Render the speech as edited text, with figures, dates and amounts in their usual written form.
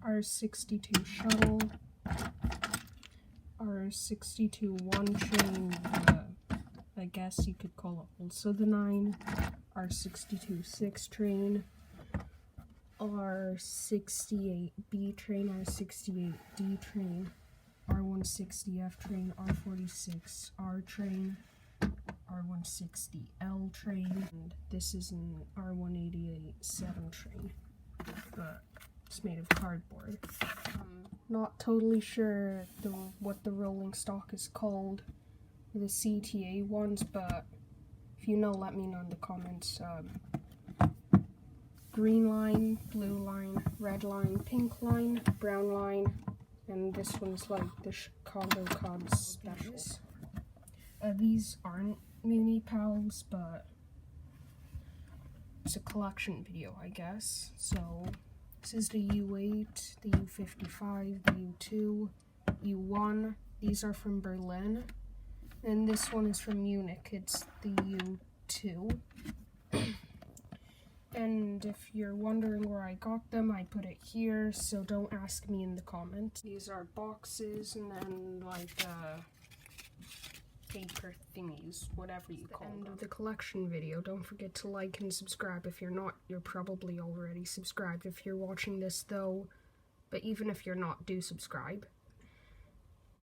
R62 shuttle, R62 one chain, I guess you could call it also the 9, R62 6 train, R68B train, R68D train, R160F train, R46R train, R160L train, and this is an R188-7 train, but it's made of cardboard. Not totally sure what the rolling stock is called, the CTA ones, but if you know, let me know in the comments. Green line, blue line, red line, pink line, brown line, and this one's like the Chicago Cubs specials. These aren't munipals, but it's a collection video, I guess. So this is the U8, the U55, the U2, U1. These are from Berlin, and this one is from Munich. It's the U2. And if you're wondering where I got them, I put it here, so don't ask me in the comments. These are boxes and then like paper thingies, whatever you call them. End of the collection video. Don't forget to like and subscribe. If you're not, you're probably already subscribed if you're watching this though, but even if you're not, do subscribe.